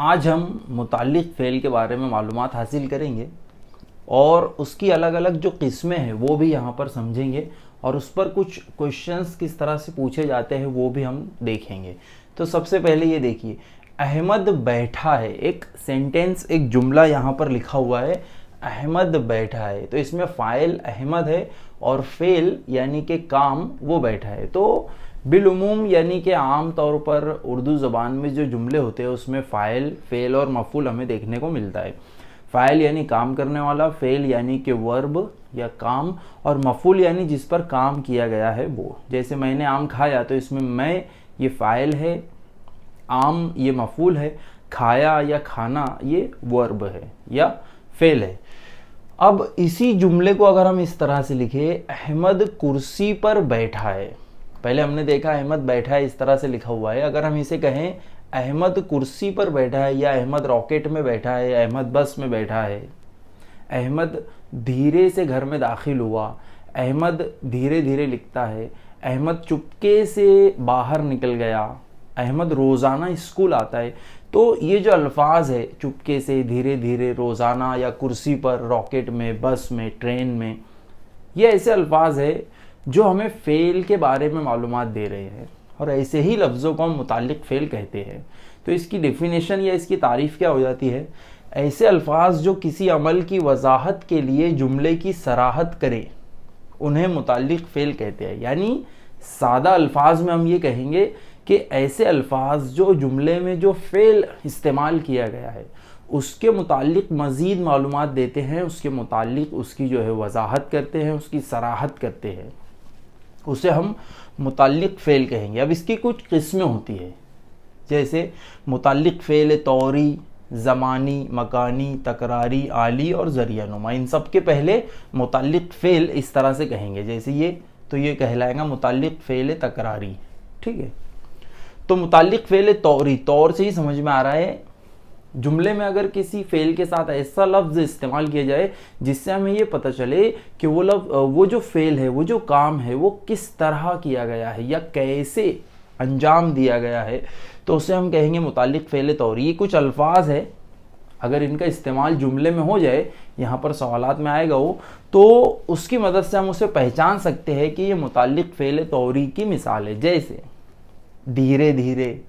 आज हम मुताल्लिक़ फ़ेल के बारे में मालूमात हासिल करेंगे और उसकी अलग अलग जो किस्में हैं वो भी यहाँ पर समझेंगे और उस पर कुछ क्वेश्चंस किस तरह से पूछे जाते हैं वो भी हम देखेंगे। तो सबसे पहले ये देखिए, अहमद बैठा है, एक सेंटेंस, एक जुमला यहाँ पर लिखा हुआ है, अहमद बैठा है। तो इसमें फ़ाइल अहमद है और फ़ेल यानी कि काम वो बैठा है। तो बिलुमूम यानी कि आम तौर पर उर्दू ज़बान में जो जुमले होते हैं उसमें फ़ाइल, फ़ेल और मफ़ूल हमें देखने को मिलता है। फ़ाइल यानी काम करने वाला, फ़ेल यानी कि वर्ब या काम, और मफ़ूल यानी जिस पर काम किया गया है वो। जैसे मैंने आम खाया तो इसमें मैं ये फ़ाइल है, आम ये मफ़ूल है, खाया या खाना ये वर्ब है या फ़ेल है। अब इसी जुमले को अगर हम इस तरह से लिखें, अहमद कुर्सी पर बैठा है। पहले हमने देखा अहमद बैठा है इस तरह से लिखा हुआ है। अगर हम इसे कहें अहमद कुर्सी पर बैठा है या अहमद रॉकेट में बैठा है, अहमद बस में बैठा है, अहमद धीरे से घर में दाखिल हुआ, अहमद धीरे धीरे लिखता है, अहमद चुपके से बाहर निकल गया, अहमद रोज़ाना स्कूल आता है। तो ये जो अल्फाज है, चुपके से, धीरे धीरे, रोज़ाना या कुर्सी पर, रॉकेट में, बस में, ट्रेन में, ये ऐसे अल्फाज है जो हमें फ़ेल के बारे में मालूमात दे रहे हैं और ऐसे ही लफ्ज़ों को हम मुताल्लिक़ फ़ेल कहते हैं। तो इसकी डेफिनेशन या इसकी तारीफ़ क्या हो जाती है? ऐसे अल्फाज जो किसी अमल की वजाहत के लिए जुमले की सराहत करें उन्हें मुताल्लिक़ फ़ेल कहते हैं। यानी सादा अल्फाज में हम ये कहेंगे कि ऐसे अल्फाज जो जुमले में जो फ़ेल इस्तेमाल किया गया है उसके मुताल्लिक़ मज़ीद मालूमात देते हैं, उसके मुताल्लिक़ उसकी जो है वजाहत करते हैं, उसकी सराहत करते हैं, उसे हम मुताल्लिक़ फ़ेल कहेंगे। अब इसकी कुछ किस्में होती है, जैसे मुताल्लिक़ फ़ेल तौरी, ज़मानी, मकानी, तकरारी, आली और ज़रियानुमा। इन सब के पहले मुताल्लिक़ फ़ेल इस तरह से कहेंगे, जैसे ये, तो ये कहलाएगा मुताल्लिक़ फ़ेल तकरारी। ठीक है, तो मुताल्लिक़ फ़ेल तौरी, तौर से ही समझ में आ रहा है, जुमले में अगर किसी फ़ेल के साथ ऐसा लफ्ज़ इस्तेमाल किया जाए जिससे हमें ये पता चले कि वो जो फ़ेल है, वो जो काम है, वो किस तरह किया गया है या कैसे अंजाम दिया गया है, तो उसे हम कहेंगे मुताल्लिक़ फ़ेल तौरी। ये कुछ अल्फाज है, अगर इनका इस्तेमाल जुमले में हो जाए, यहाँ पर सवालात में आएगा वो, तो उसकी मदद से हम उसे पहचान सकते हैं कि ये मुताल्लिक़ फ़ेल तौरी की मिसाल है। जैसे धीरे धीरे,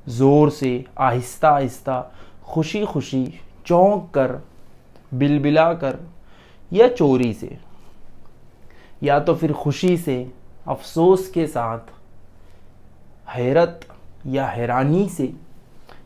ज़ोर से, आहिस्ता आहिस्ता, खुशी खुशी, चौंक कर, बिलबिला कर या चोरी से, या तो फिर खुशी से, अफसोस के साथ, हैरत या हैरानी से।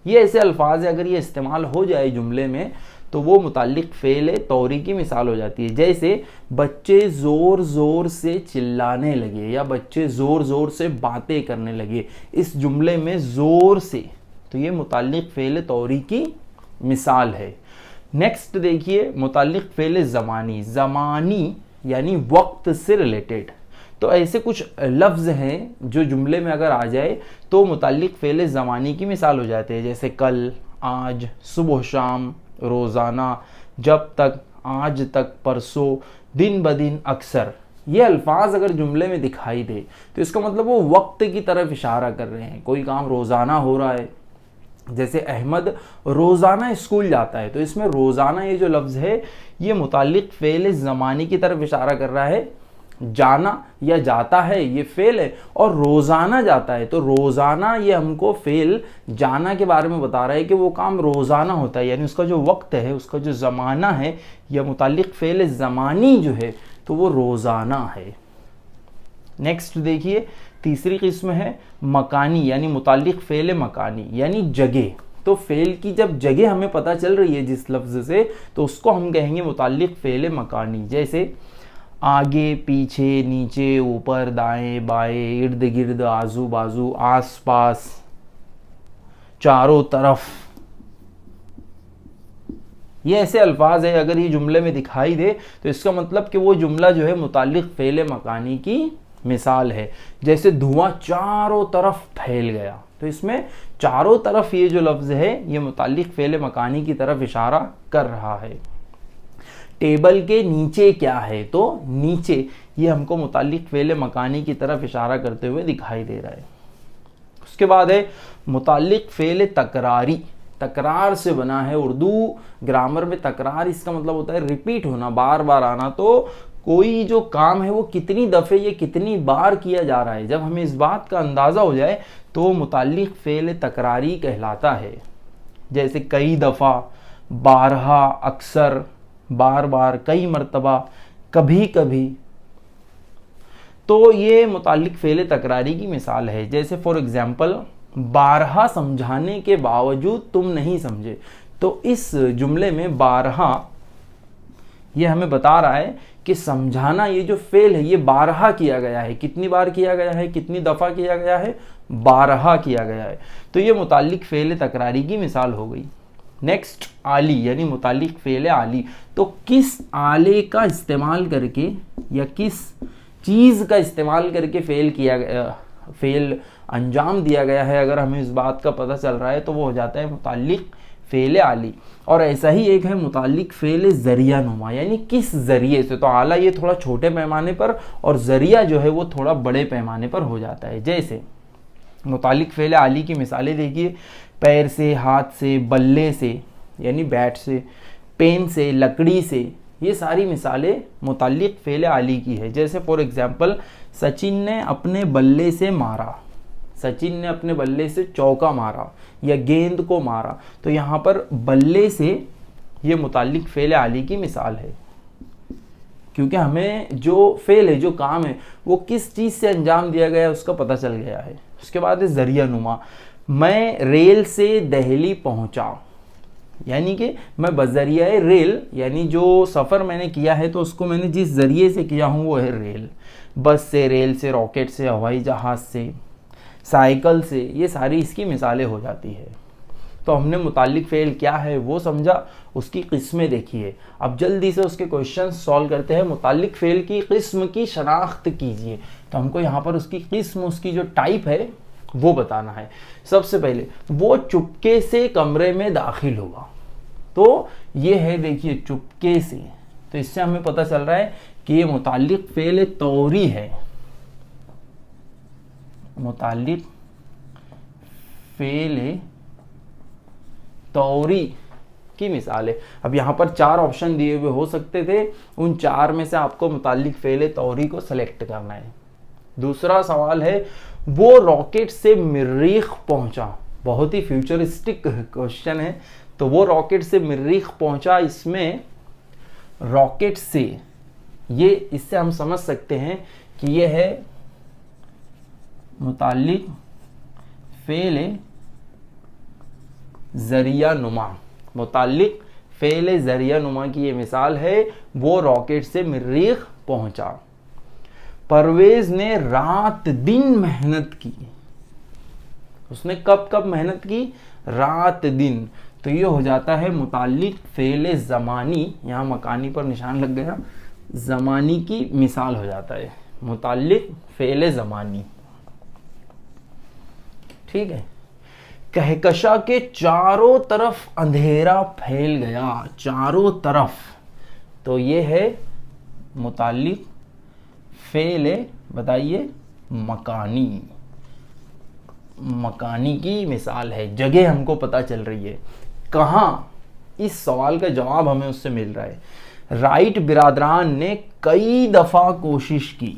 ये ऐसे अल्फाज है, अगर ये इस्तेमाल हो जाए जुमले में तो वो मुताल्लिक़ फ़ेल तौरी की मिसाल हो जाती है। जैसे बच्चे ज़ोर ज़ोर से चिल्लाने लगे या बच्चे ज़ोर ज़ोर से बातें करने लगे, इस जुमले में ज़ोर से, तो ये मुताल्लिक़ फ़ेल तौरी की मिसाल है। नेक्स्ट देखिए, मुताल्लिक़ फ़ेल ज़मानी। ज़मानी यानी वक्त से रिलेटेड। तो ऐसे कुछ लफ्ज़ हैं जो जुमले में अगर आ जाए तो मुताल्लिक़ फ़ेल ज़मानी की मिसाल हो जाते हैं, जैसे कल, आज, सुबह शाम, रोज़ाना, जब तक, आज तक, परसों, दिन ब दिन, अक्सर। ये अल्फाज अगर जुमले में दिखाई दे तो इसका मतलब वो वक्त की तरफ इशारा कर रहे हैं। कोई काम रोज़ाना हो रहा है, जैसे अहमद रोज़ाना स्कूल जाता है, तो इसमें रोज़ाना ये जो लफ्ज़ है ये मुताल्लिक़ फ़ेल ज़मानी की तरफ इशारा कर रहा है। जाना या जाता है ये फ़ेल है, और रोज़ाना जाता है, तो रोज़ाना ये हमको फ़ेल जाना के बारे में बता रहा है कि वो काम रोज़ाना होता है, यानी उसका जो वक्त है, उसका जो ज़माना है, या मुताल्लिक़ फ़ेल ज़मानी जो है तो वो रोज़ाना है। नेक्स्ट देखिए, तीसरी किस्म है मकानी, यानी मुताल्लिक़ फ़ेल मकानी, यानी जगह। तो फ़ेल की जब जगह हमें पता चल रही है जिस लफ्ज़ से, तो उसको हम कहेंगे मुताल्लिक़ फ़ेल मकानी। जैसे आगे पीछे, नीचे ऊपर, दाएं बाएं, इर्द गिर्द, आजू बाजू, आस पास, चारों तरफ। ये ऐसे अल्फाज है, अगर ये जुमले में दिखाई दे तो इसका मतलब कि वो जुमला जो है मुताल्लिक़ फ़ेल मकानी की मिसाल है। जैसे धुआं चारों तरफ फैल गया, तो इसमें चारों तरफ ये जो लफ्ज़ है ये मुताल्लिक़ फ़ेल मकानी की तरफ इशारा कर रहा है। टेबल के नीचे क्या है, तो नीचे, ये हमको मुताल्लिक़ फ़ेल मकानी की तरफ इशारा करते हुए दिखाई दे रहा है। उसके बाद है मुताल्लिक़ फ़ेल तकरारी। तकरार से बना है। उर्दू ग्रामर में तकरार इसका मतलब होता है रिपीट होना, बार बार आना। तो कोई जो काम है वो कितनी दफ़े या कितनी बार किया जा रहा है, जब हमें इस बात का अंदाज़ा हो जाए तो मुताल्लिक़ फ़ेल तकरारी कहलाता है। जैसे कई दफ़ा, बारहा, अक्सर, बार बार, कई मरतबा, कभी कभी। तो ये मुताल्लिक़ फ़ेल तकरारी की मिसाल है। जैसे फॉर एग्ज़ाम्पल, बारहा समझाने के बावजूद तुम नहीं समझे। तो इस जुमले में बारहा ये हमें बता रहा है कि समझाना, ये जो फेल है ये बारहा किया गया है। कितनी बार किया गया है, कितनी दफ़ा किया गया है? बारहा किया गया है। तो ये मुताल्लिक़ फ़ेल तकरारी की मिसाल हो गई। नेक्स्ट, आली, यानी मुताल्लिक़ फ़ेल आली। तो किस आले का इस्तेमाल करके या किस चीज़ का इस्तेमाल करके फ़ेल किया गया, फ़ेल अंजाम दिया गया है, अगर हमें इस बात का पता चल रहा है तो वो हो जाता है मुताल्लिक़ फ़ेल आली। और ऐसा ही एक है मुताल्लिक़ फ़ेल ज़रिया नुमा, यानी किस ज़रिए से। तो आला ये थोड़ा छोटे पैमाने पर और ज़रिया जो है वो थोड़ा बड़े पैमाने पर हो जाता है। जैसे मुताल्लिक़ फ़ेल आली की मिसालें देखिए, पैर से, हाथ से, बल्ले से यानी बैट से, पेन से, लकड़ी से, ये सारी मिसालें मुताल्लिक़ फ़ेल आली की है। जैसे फॉर एग्ज़ाम्पल, सचिन ने अपने बल्ले से मारा, सचिन ने अपने बल्ले से चौका मारा या गेंद को मारा। तो यहाँ पर बल्ले से ये मुताल्लिक़ फ़ेल आली की मिसाल है, क्योंकि हमें जो फ़ेल है, जो काम है, वो किस चीज़ से अंजाम दिया गया है उसका पता चल गया है। उसके बाद है ज़रिया नुमा। मैं रेल से दिल्ली पहुँचा, यानी कि मैं बज़रिया रेल, यानी जो सफ़र मैंने किया है तो उसको मैंने जिस ज़रिए से किया हूँ वो है रेल। बस से, रेल से, रॉकेट से, हवाई जहाज़ से, साइकिल से, ये सारी इसकी मिसालें हो जाती है। तो हमने मुताल्लिक़ फ़ेल क्या है वो समझा, उसकी किस्में देखी है। अब जल्दी से उसके क्वेश्चन सॉल्व करते हैं। मुताल्लिक़ फ़ेल की किस्म की शनाख्त कीजिए। तो हमको यहाँ पर उसकी किस्म, उसकी जो टाइप है वो बताना है। सबसे पहले, वो चुपके से कमरे में दाखिल हुआ। तो ये है, देखिए, चुपके से। तो इससे हमें पता चल रहा है कि ये मुताल्लिक़ फ़ेल तौरी है। मुताल्लिक़ फ़ेल तौरी की मिसाल है। अब यहाँ पर 4 ऑप्शन दिए हुए हो सकते थे, उन 4 में से आपको मुताल्लिक़ फ़ेल तौरी को सेलेक्ट करना है। दूसरा सवाल है, वो रॉकेट से मरीख़ पहुंचा। बहुत ही फ्यूचरिस्टिक क्वेश्चन है। तो वो रॉकेट से मरीख़ पहुंचा, इसमें रॉकेट से, ये इससे हम समझ सकते हैं कि ये है मुताल्लिक़ फ़ेल ज़रिया नुमा। मुताल्लिक़ फ़ेल ज़रिया नुमा की ये मिसाल है, वो रॉकेट से मरीख़ पहुंचा। परवेज़ ने रात दिन मेहनत की। उसने कब कब मेहनत की? रात दिन। तो ये हो जाता है मुताल्लिक़ फ़ेल ज़मानी, यहाँ मकानी पर निशान लग गया, ज़मानी की मिसाल हो जाता है, मुताल्लिक़ फ़ेल ज़मानी। ठीक है। कहकशा के चारों तरफ अंधेरा फैल गया, चारों तरफ। तो ये है मुताल्लिक़ फ़ेल, बताइए, मकानी। मकानी की मिसाल है, जगह हमको पता चल रही है। कहाँ? इस सवाल का जवाब हमें उससे मिल रहा है। राइट बिरादरान ने कई दफ़ा कोशिश की,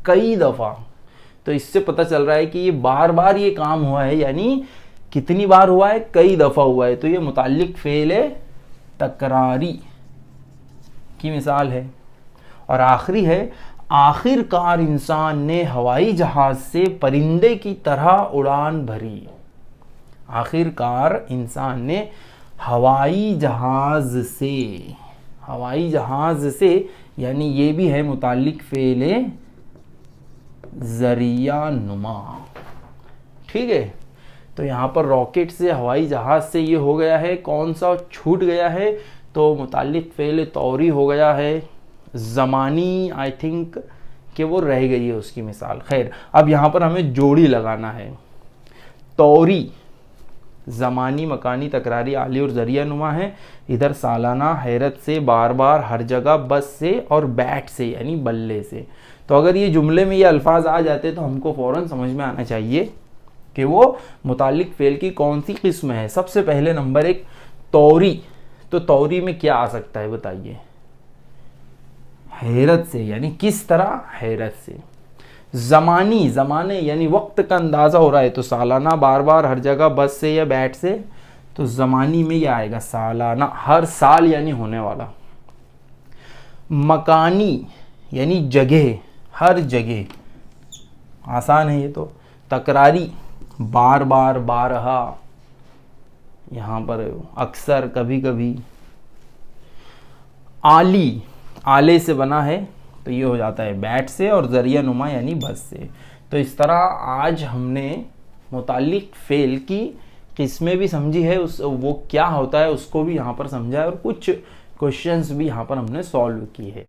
कई दफ़ा। तो इससे पता चल रहा है कि ये बार बार ये काम हुआ है, यानी कितनी बार हुआ है? कई दफ़ा हुआ है। तो ये मुताल्लिक़ फ़ेल तकरारी की मिसाल है। और आखिरी है, आखिरकार इंसान ने हवाई जहाज़ से परिंदे की तरह उड़ान भरी। आखिरकार इंसान ने हवाई जहाज़ से, हवाई जहाज़ से, यानी ये भी है मुताल्लिक़ फ़ेल ज़रिया नुमा। ठीक है। तो यहाँ पर रॉकेट से, हवाई जहाज़ से ये हो गया है, कौन सा छूट गया है? तो मुताल्लिक़ फ़ेल तौरी हो गया है। ज़मानी आई थिंक कि वो रह गई है उसकी मिसाल। खैर, अब यहाँ पर हमें जोड़ी लगाना है। तौरी ज़मानी, मकानी, तकरारी, आली और ज़रिया नुमा है। इधर सालाना, हैरत से, बार बार, हर जगह, बस से और बैट से यानी बल्ले से। तो अगर ये जुमले में ये अल्फाज आ जाते तो हमको फ़ौरन समझ में आना चाहिए कि वो मुतालिक फ़ेल की कौन सी किस्म है। सबसे पहले नंबर 1 तौरी। तो तौरी में क्या आ सकता है बताइए? हैरत से, यानी किस तरह? हैरत से। ज़मानी, ज़माने यानी वक्त का अंदाज़ा हो रहा है, तो सालाना, बार बार, हर जगह, बस से या बैट से, तो ज़मानी में यह आएगा सालाना, हर साल यानी होने वाला। मकानी यानी जगह, हर जगह, आसान है ये तो। तकरारी, बार बार, बारहा, यहाँ पर अक्सर, कभी कभी। आली, आले से बना है, तो ये हो जाता है बैट से, और जरिया नुमा यानी बस से। तो इस तरह आज हमने मुतालिक फ़ेल की किस्में भी समझी है, उस वो क्या होता है उसको भी यहाँ पर समझा है, और कुछ क्वेश्चंस भी यहाँ पर हमने सॉल्व किए हैं।